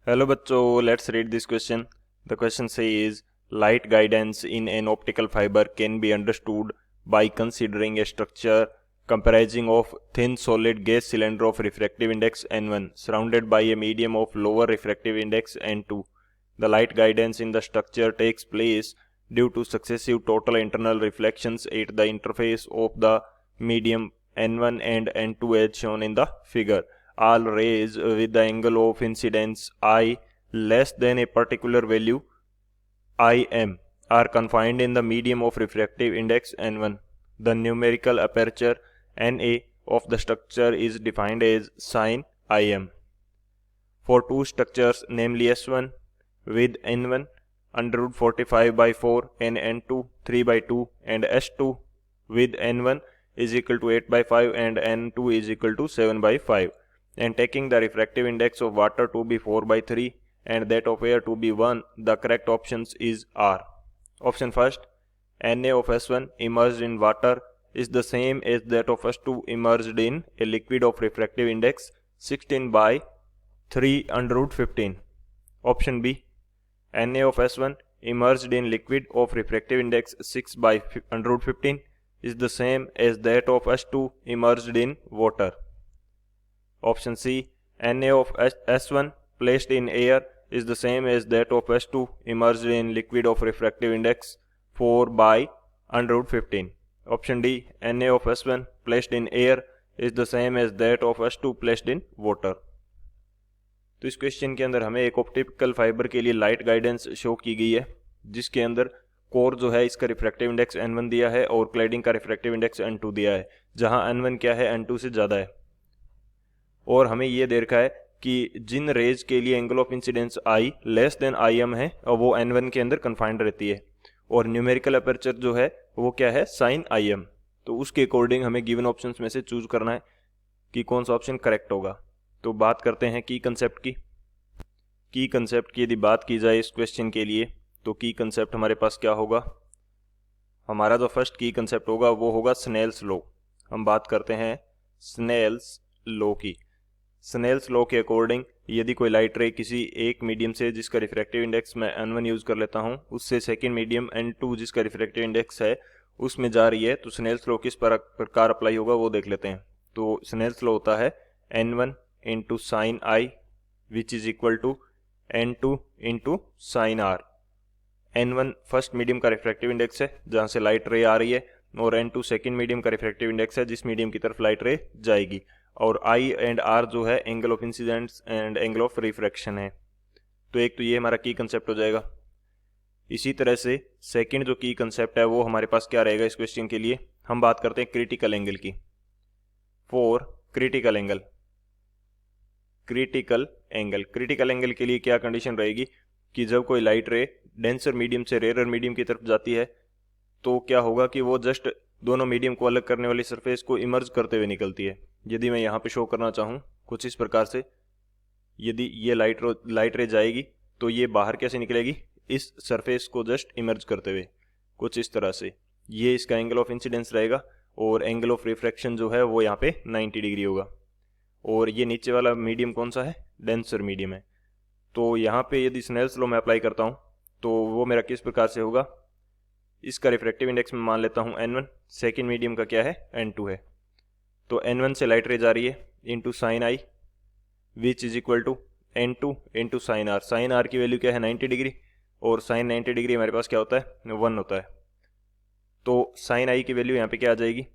Hello बच्चों, let's read this question. The question says light guidance in an optical fiber can be understood by considering a structure comprising of thin solid gas cylinder of refractive index n1 surrounded by a medium of lower refractive index n2. The light guidance in the structure takes place due to successive total internal reflections at the interface of the medium n1 and n2 as shown in the figure. All rays with the angle of incidence I less than a particular value Im are confined in the medium of refractive index n1. The numerical aperture Na of the structure is defined as sin Im. For two structures, namely S1 with n1 under root 45 by 4 and n2 3 by 2 and S2 with n1 is equal to 8 by 5 and n2 is equal to 7 by 5, and taking the refractive index of water to be 4 by 3 and that of air to be 1, the correct options is R. Option first, Na of S1 immersed in water is the same as that of S2 immersed in a liquid of refractive index 16 by 3 under root 15. Option B, Na of S1 immersed in liquid of refractive index 6 by under root 15 is the same as that of S2 immersed in water. Option C, Na of S1 placed in air is the same as that of S2 immersed in liquid of refractive index 4 by under root 15. Option D, Na of S1 placed in air is the same as that of S2 placed in water. तो इस question के अंदर हमें एक optical fibre के लिए light guidance show की गई है, जिसके अंदर कोर जो है इसका रिफ्रैक्टिव इंडेक्स n1 दिया है और क्लाइडिंग का रिफ्रैक्टिव इंडेक्स n2 दिया है, जहां n1 क्या है n2 से ज़्यादा है. और हमें ये दे रखा है कि जिन रेज के लिए angle of incidence I less than Im है और वो n1 के अंदर कन्फाइंड रहती है, और न्यूमेरिकल अपर्चर जो है वो क्या है साइन Im. तो उसके अकॉर्डिंग हमें गिवन ऑप्शंस में से चूज करना है कि कौन सा ऑप्शन करेक्ट होगा. तो बात करते हैं की कंसेप्ट की. की कंसेप्ट की यदि बात की जाए इस क्वेश्चन के लिए, तो की कंसेप्ट हमारे पास क्या होगा. हमारा जो फर्स्ट की कंसेप्ट होगा वो होगा स्नेल्स लॉ. हम बात करते हैं स्नेल्स लॉ की. स्नेल्स लॉ के अकॉर्डिंग यदि कोई लाइट रे किसी एक मीडियम से जिसका रिफ्रैक्टिव इंडेक्स मैं n1 यूज कर लेता हूं, उससे सेकेंड मीडियम n2 जिसका रिफ्रैक्टिव इंडेक्स है उसमें जा रही है, तो स्नेल्स लॉ किस प्रकार अप्लाई होगा वो देख लेते हैं. तो स्नेल्स लॉ होता है n1 into sine i which is equal to n2 into sine r. n1 first medium का रिफ्रैक्टिव इंडेक्स है जहां से लाइट रे आ रही है, और n2 सेकेंड मीडियम का रिफ्रैक्टिव इंडेक्स है जिस मीडियम की तरफ लाइट रे जाएगी, और I एंड R जो है angle of incidence and angle of refraction है. तो एक तो ये हमारा की कंसेप्ट हो जाएगा. इसी तरह से सेकंड जो की कंसेप्ट है वो हमारे पास क्या रहेगा इस क्वेश्चन के लिए. हम बात करते हैं क्रिटिकल एंगल की. For critical angle, critical angle के लिए क्या कंडीशन रहेगी कि जब कोई लाइट रे डेंसर मीडियम से रेयर मीडियम की तरफ जाती है तो क्या होगा कि वो जस्ट दोनों मीडियम को अलग करने वाली सरफेस को इमर्ज करते हुए निकलती है. यदि मैं यहाँ पे शो करना चाहूँ कुछ इस प्रकार से, यदि ये लाइट रे जाएगी तो ये बाहर कैसे निकलेगी, इस सरफेस को जस्ट इमर्ज करते हुए कुछ इस तरह से. ये इसका एंगल ऑफ इंसिडेंस रहेगा, और एंगल ऑफ रिफ्रैक्शन जो है वो यहाँ पे 90 डिग्री होगा. और ये नीचे वाला मीडियम कौन सा है, डेंसर मीडियम है. तो यहाँ पे यदि स्नेल्स लॉ में अप्लाई करता हूँ तो वो मेरा किस प्रकार से होगा. इसका रिफ्रैक्टिव इंडेक्स में मान लेता हूँ n1, सेकेंड मीडियम का क्या है n2 है. तो n1 से लाइट रे जा रही है into sine i which is equal to n2 into sine r. Sine r की वैल्यू क्या है 90 डिग्री, और साइन 90 डिग्री हमारे पास क्या होता है 1 होता है. तो साइन आई की वैल्यू यहाँ पे क्या आ जाएगी,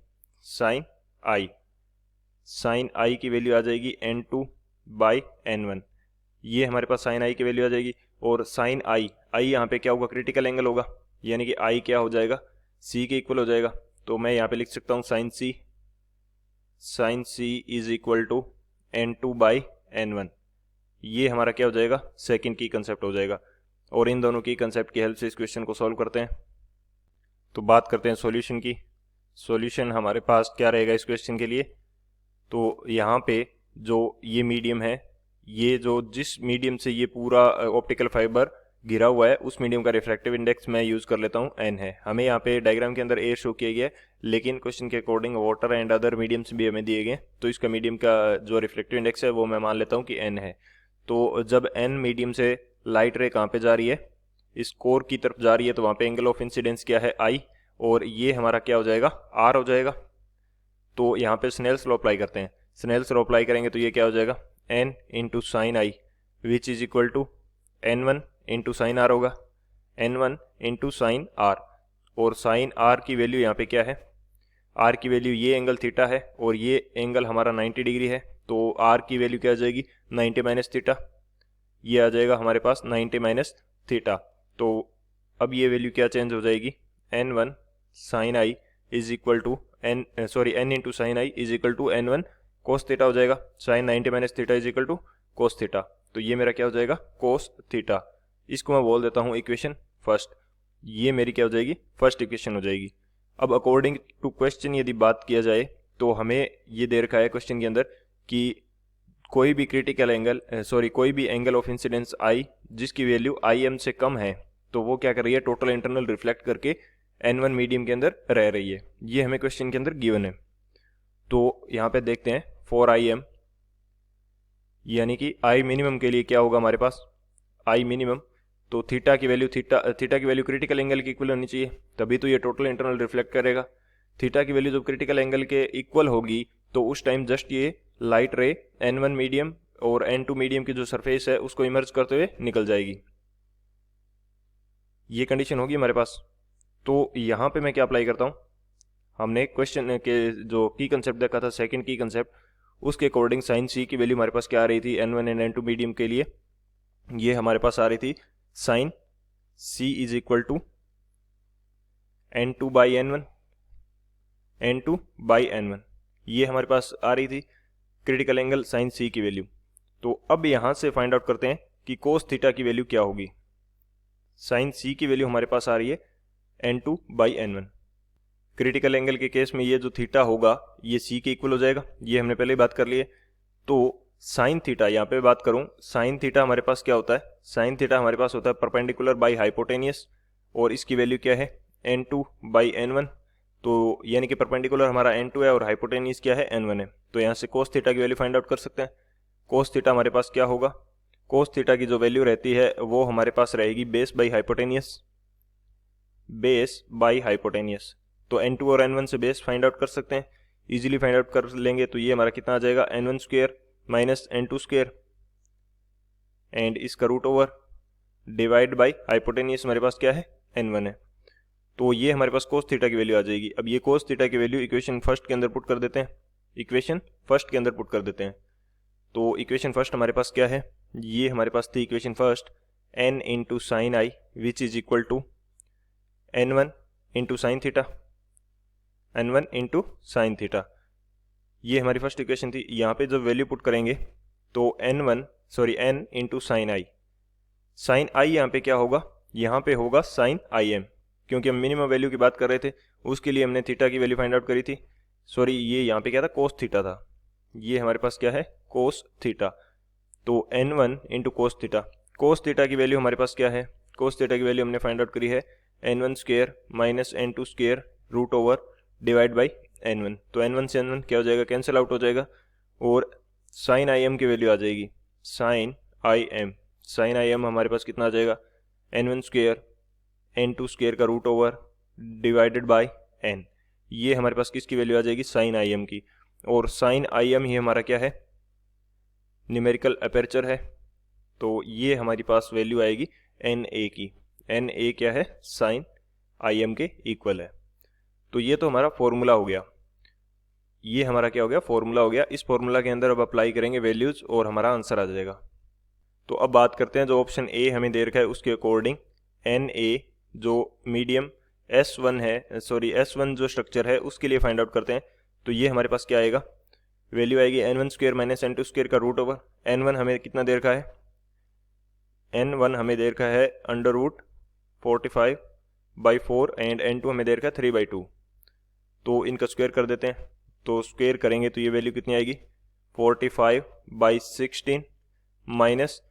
साइन आई की वैल्यू आ जाएगी n2 बाई n1. ये हमारे पास साइन आई की वैल्यू आ जाएगी, और साइन आई यहाँ पे क्या होगा, क्रिटिकल एंगल होगा, यानी कि आई क्या हो जाएगा c के इक्वल हो जाएगा. तो मैं यहाँ पे लिख सकता हूँ sine C is equal to n2 by n1. ये हमारा क्या हो जाएगा, सेकंड की कंसेप्ट हो जाएगा. और इन दोनों की कंसेप्ट की हेल्प से इस क्वेश्चन को सॉल्व करते हैं. तो बात करते हैं सॉल्यूशन की. सॉल्यूशन हमारे पास क्या रहेगा इस क्वेश्चन के लिए. तो यहाँ पे जो ये मीडियम है, ये जो जिस मीडियम से ये पूरा ऑप्टिकल फाइबर घिरा हुआ है उस मीडियम का रिफ्रैक्टिव इंडेक्स मैं यूज कर लेता हूँ n है. हमें यहाँ पे डायग्राम के अंदर एयर शो किया गया है, लेकिन क्वेश्चन के according water and other mediums भी हमें दिए गए, तो इसका मीडियम का जो रिफ्रैक्टिव इंडेक्स है वो मैं मान लेता हूँ कि n है. तो जब n मीडियम से लाइट रे कहाँ पे जा रही है, इस कोर की तरफ जा रही है, तो वहाँ पे एंगल ऑफ इंसिडेंस क्या है I, और ये हमारा क्या हो जाएगा R हो जाएगा। तो यहाँ पे स्नेल्स लॉ अप्लाई करते हैं। स्नेल्स लॉ अप्लाई करेंगे तो ये क्या हो जाएगा n into sine i which is equal to n1 into sine r होगा, n1 इंटू साइन आर, और साइन आर की वैल्यू यहाँ पे क्या है, आर की वैल्यू ये एंगल थीटा है और ये एंगल हमारा 90 डिग्री है, तो आर की वैल्यू क्या आ जाएगी 90 माइनस थीटा, ये आ जाएगा हमारे पास 90 माइनस थीटा। तो अब ये वैल्यू क्या चेंज हो जाएगी, n1 sine i is equal to n into sine i is equal to n1 cos theta हो जाएगा, sine 90 minus theta is equal to cos theta, तो ये मेरा क्या हो जाएगा कोस थीटा। इसको मैं बोल देता हूँ इक्वेशन फर्स्ट, ये मेरी क्या हो जाएगी फर्स्ट इक्वेशन हो जाएगी। अब अकॉर्डिंग टू क्वेश्चन यदि बात किया जाए तो हमें ये दे रखा है क्वेश्चन के अंदर कि कोई भी क्रिटिकल एंगल कोई भी एंगल ऑफ इंसिडेंस आई जिसकी वैल्यू IM से कम है, तो वो क्या कर रही है टोटल इंटरनल रिफ्लेक्ट करके n1 मीडियम के अंदर रह रही है, ये हमें क्वेश्चन के अंदर गिवन है। तो यहाँ पे देखते हैं फॉर IM, यानी कि I मिनिमम के लिए क्या होगा हमारे पास I मिनिमम, तो थीटा की वैल्यू क्रिटिकल एंगल की इक्वल होनी चाहिए, तभी तो ये टोटल इंटरनल रिफ्लेक्ट करेगा। थीटा की वैल्यू जब क्रिटिकल एंगल के इक्वल होगी तो उस टाइम जस्ट ये लाइट रे n1 मीडियम और n2 मीडियम की जो सरफेस है उसको इमर्ज करते हुए निकल जाएगी, ये कंडीशन होगी हमारे पास। तो यहाँ पे मैं क्या अप्लाई करता हूँ, हमने क्वेश्चन के जो की कंसेप्ट देखा था, सेकंड की कंसेप्ट, उसके अकॉर्डिंग साइन सी की वैल्यू हमारे पास क्या आ रही थी n1 एंड n2 मीडियम के लिए, ये हमारे पास आ रही थी sine C is equal to n2 by n1, ये हमारे पास आ रही थी क्रिटिकल एंगल साइन C की वैल्यू। तो अब यहाँ से फाइंड आउट करते हैं कि कोस थीटा की वैल्यू क्या होगी। साइन C की वैल्यू हमारे पास आ रही है n2 by n1, critical angle के केस में ये जो थीटा होगा ये C के इक्वल हो जाएगा, ये हमने पहले ही बात कर ली है। तो साइन थीटा, यहाँ पे बात करूं साइन थीटा हमारे पास क्या होता है, साइन थीटा हमारे पास होता है परपेंडिकुलर बाई हाइपोटेनियस, और इसकी वैल्यू क्या है n2 बाई n1, तो यानी कि परपेंडिकुलर हमारा n2 है और हाइपोटेनियस क्या है n1 है। तो यहाँ से कोस थीटा की वैल्यू फाइंड आउट कर सकते हैं। कोस थीटा हमारे पास क्या होगा, कोस थीटा की जो वैल्यू रहती है वो हमारे पास रहेगी बेस बाई हाइपोटेनियस, तो n2 और n1 से बेस फाइंड आउट कर सकते हैं, इजीली फाइंड आउट कर लेंगे। तो ये हमारा कितना आ जाएगा n1 square minus n2 square and इसका root over divide by hypotenuse हमारे पास क्या है n1 है, तो ये हमारे पास कोस थीटा की वैल्यू आ जाएगी। अब ये कोस थीटा की वैल्यू इक्वेशन फर्स्ट के अंदर पुट कर देते हैं, तो इक्वेशन फर्स्ट हमारे पास क्या है, ये हमारे पास थी equation first n into sine i which is equal to n1 into sine theta, ये हमारी फर्स्ट इक्वेशन थी। यहाँ पे जब वैल्यू पुट करेंगे तो n इंटू साइन आई यहाँ पे क्या होगा, यहाँ पे होगा साइन IM, क्योंकि हम मिनिमम वैल्यू की बात कर रहे थे, उसके लिए हमने थीटा की वैल्यू फाइंड आउट करी थी। ये यहाँ पे क्या था कोस थीटा था, ये हमारे पास क्या है कोस थीटा, तो n1 इंटू कोस थीटा की वैल्यू हमारे पास क्या है, कोस थीटा की वैल्यू हमने फाइंड आउट करी है n1 square minus n2 square root over divide by n1, तो n1 से n1 क्या हो जाएगा कैंसिल आउट हो जाएगा, और साइन IM की वैल्यू आ जाएगी साइन IM हमारे पास कितना आ जाएगा n1 स्क्वायर n2 स्क्वायर का root over divided by n, ये हमारे पास किसकी वैल्यू आ जाएगी साइन IM की, और साइन IM ही हमारा क्या है न्यूमेरिकल अपर्चर है, तो ये हमारी पास वैल्यू आएगी NA की, NA क्या है साइन IM के इक्वल है। तो ये तो हमारा फॉर्मूला हो गया, ये हमारा क्या हो गया फॉर्मूला हो गया। इस फॉर्मूला के अंदर अब अप्लाई करेंगे वैल्यूज और हमारा आंसर आ जाएगा। तो अब बात करते हैं जो ऑप्शन ए हमें दे रखा है उसके अकॉर्डिंग NA जो मीडियम S1 जो स्ट्रक्चर है उसके लिए फाइंड आउट करते हैं। तो ये हमारे पास क्या आएगा, वैल्यू आएगी n1 square minus n2 square का रूट ओवर, n1 हमें कितना दे रखा है, n1 हमें दे रखा है अंडर रूट 45/4 एंड n2 हमें दे रखा है 3/2, तो इनका स्क्वायर कर देते हैं। तो स्क्वायर करेंगे तो ये वैल्यू कितनी आएगी 45/16 माइनस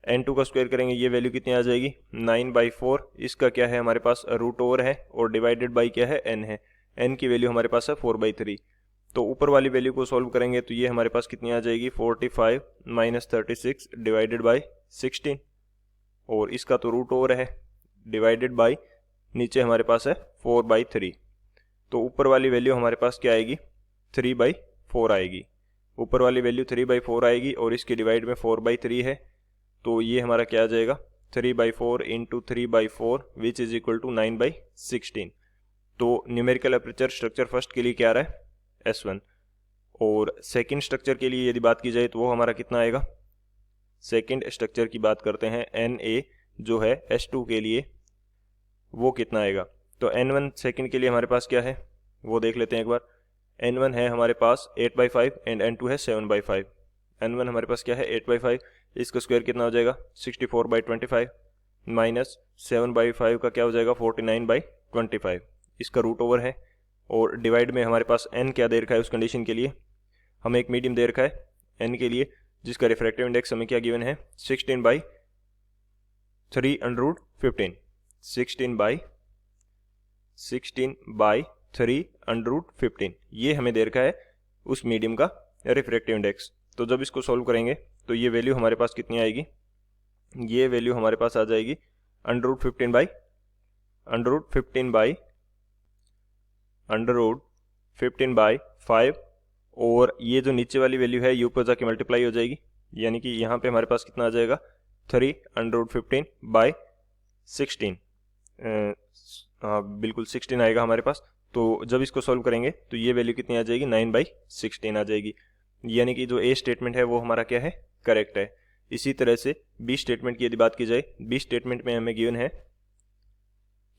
n2 का स्क्वायर करेंगे, ये वैल्यू कितनी आ जाएगी 9/4, इसका क्या है हमारे पास रूट ओवर है और डिवाइडेड बाई क्या है n है, n की वैल्यू हमारे पास है 4/3। तो ऊपर वाली वैल्यू को सॉल्व करेंगे तो ये हमारे पास कितनी आ जाएगी 45 माइनस 36 डिवाइडेड बाई 16, और इसका तो रूट ओवर है, डिवाइडेड बाई नीचे हमारे पास है 4/3। तो ऊपर वाली वैल्यू हमारे पास क्या आएगी 3/4 आएगी। ऊपर वाली वैल्यू 3/4 आएगी और इसके डिवाइड में 4/3 है, तो ये हमारा क्या आ जाएगा 3/4 into 3/4 which is equal to 9/16। तो न्यूमेरिकल अपर्चर स्ट्रक्चर फर्स्ट के लिए क्या आ रहा है S1, और सेकंड स्ट्रक्चर के लिए यदि बात की जाए तो वो हमारा कितना आएगा, सेकंड स्ट्रक्चर की बात करते हैं Na जो है S2 के लिए वो कितना आएगा। तो N1 सेकंड के लिए हमारे पास क्या है वो देख लेते हैं एक बार। N1 है हमारे पास 8/5 एंड N2 है 7/5। N1 हमारे पास क्या है 8/5, इसका स्क्वायर कितना हो जाएगा 64/25 माइनस 7/5 का क्या हो जाएगा 49/25, इसका रूट ओवर है, और डिवाइड में हमारे पास n क्या दे रखा है उस कंडीशन के लिए, हमें एक मीडियम दे रखा है n के लिए जिसका रिफ्रैक्टिव इंडेक्स हमें क्या गिवन है 16/3 √15, 16/3 √15, ये हमें दे रखा है उस मीडियम का रिफ्रैक्टिव इंडेक्स। तो जब इसको सॉल्व करेंगे तो ये वैल्यू हमारे पास कितनी आएगी, ये वैल्यू हमारे पास आ जाएगी √15/5, और ये जो नीचे वाली वैल्यू है ये ऊपर जाके मल्टीप्लाई हो जाएगी, यानी कि यहाँ पे हमारे पास कितना आ जाएगा 3/15/16, हाँ बिल्कुल 16 आएगा हमारे पास। तो जब इसको सॉल्व करेंगे तो ये वैल्यू कितनी आ जाएगी 9/16 आ जाएगी, यानी कि जो ए स्टेटमेंट है वो हमारा क्या है करेक्ट है। इसी तरह से बी स्टेटमेंट की यदि बात की जाए, बी स्टेटमेंट में हमें गिवन है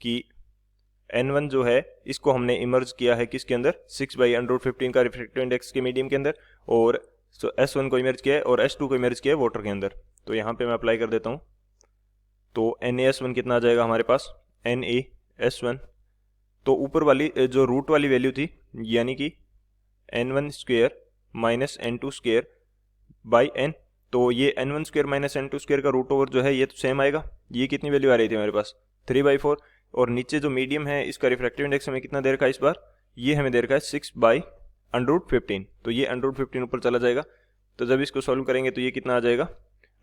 कि N1 जो है इसको हमने इमर्ज किया है किसके अंदर 6/√15 का रिफ्रैक्टिव इंडेक्स के मीडियम के अंदर, और S1 को इमर्ज किया है और S2 को इमर्ज किया है वाटर के अंदर। तो यहाँ पे मैं अप्लाई कर देता हूँ, तो NaS1 कितना आ जाएगा हमारे पास NaS1, तो ऊपर वाली जो रूट वाली वैल्यू थी यानी कि N1² minus N2² by N, तो ये N1² माइनस N2² का रूट ओवर जो है ये तो सेम आएगा। ये कितनी वैल्यू आ रही थी हमारे पास 3/4, और नीचे जो मीडियम है इसका रिफ्रैक्टिव इंडेक्स हमें कितना दे रखा है इस बार, ये हमें दे रखा है 6/√15, तो ये √15 ऊपर चला जाएगा। तो जब इसको सॉल्व करेंगे तो ये कितना आ जाएगा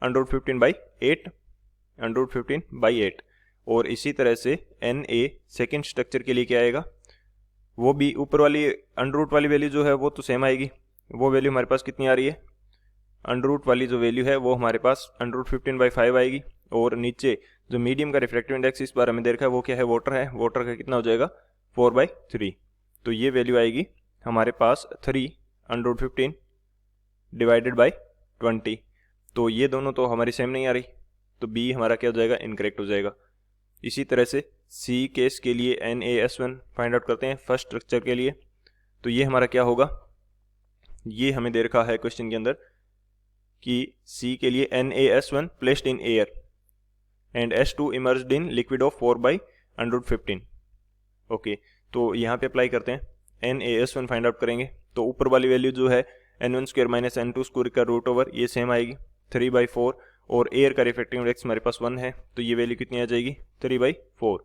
√15/8, और इसी तरह से Na सेकेंड स्ट्रक्चर के लिए क्या आएगा, वो भी ऊपर वाली अंडर वाली वैल्यू जो है वो तो सेम आएगी। वो वैल्यू हमारे पास कितनी आ रही है, अंडर वाली जो वैल्यू है वो हमारे पास √15/5 आएगी, और नीचे जो मीडियम का रिफ्रैक्टिव इंडेक्स इस बार हमें दे रखा है वो क्या है वाटर है, वाटर का कितना हो जाएगा 4/3, तो ये वैल्यू आएगी हमारे पास 3/15 डिवाइडेड बाई 20। तो ये दोनों तो हमारी सेम नहीं आ रही, तो बी हमारा क्या हो जाएगा इनकरेक्ट हो जाएगा। इसी तरह से सी केस के लिए NaS1 फाइंड आउट करते हैं फर्स्ट स्ट्रक्चर के लिए। तो ये हमारा क्या होगा, ये हमें दे रखा है क्वेश्चन के अंदर कि सी के लिए NaS1 placed in air and S2 emerged in liquid of 4/√15। Okay, तो यहाँ पे अप्लाई करते हैं, NaS1 फाइंड आउट करेंगे तो ऊपर वाली वैल्यू जो है N1² माइनस N2² का रूट ओवर ये सेम आएगी 3/4, और एयर का रिफ्रैक्टिव इंडेक्स हमारे पास 1 है, तो ये वैल्यू कितनी आ जाएगी 3/4।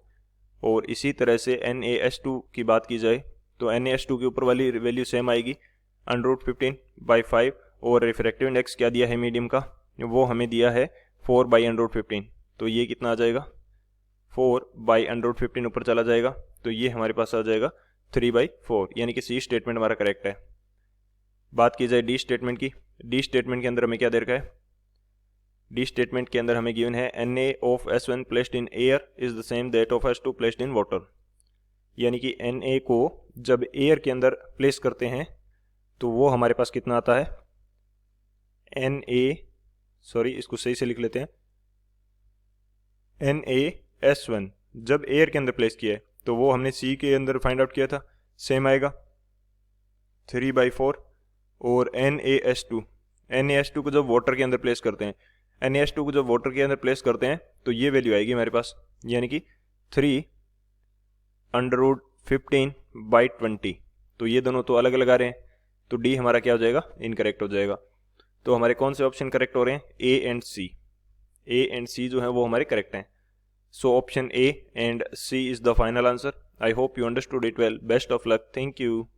और इसी तरह से NaS2 की बात की जाए तो NaS2 के ऊपर वाली वैल्यू सेम आएगी √15/5, और रिफ्रैक्टिव इंडेक्स क्या दिया है मीडियम का, वो हमें दिया है 4/√15, तो ये कितना आ जाएगा 4/√15 ऊपर चला जाएगा, तो ये हमारे पास आ जाएगा 3/4, यानी कि सी स्टेटमेंट हमारा करेक्ट है। बात की जाए डी स्टेटमेंट की, डी स्टेटमेंट के अंदर हमें क्या दे रखा है, डी स्टेटमेंट के अंदर हमें गिवन है Na of S1 placed in air is the same that of S2 placed in water, यानी कि Na को जब एयर के अंदर प्लेस करते हैं तो वो हमारे पास कितना आता है इसको सही से लिख लेते हैं, NaS1 जब एयर के अंदर प्लेस किया है तो वो हमने सी के अंदर फाइंड आउट किया था, सेम आएगा 3/4, और NaS2 को जब वाटर के अंदर प्लेस करते हैं, NaS2 को जब वाटर के अंदर प्लेस करते हैं तो ये वैल्यू आएगी हमारे पास, यानी कि 3/15/20, तो ये दोनों तो अलग अलग आ रहे हैं, तो डी हमारा क्या हो जाएगा इनकरेक्ट हो जाएगा। तो हमारे कौन से ऑप्शन करेक्ट हो रहे हैं, ए एंड सी जो है वो हमारे करेक्ट हैं। So option A and C is the final answer. I hope you understood it well. Best of luck. Thank you.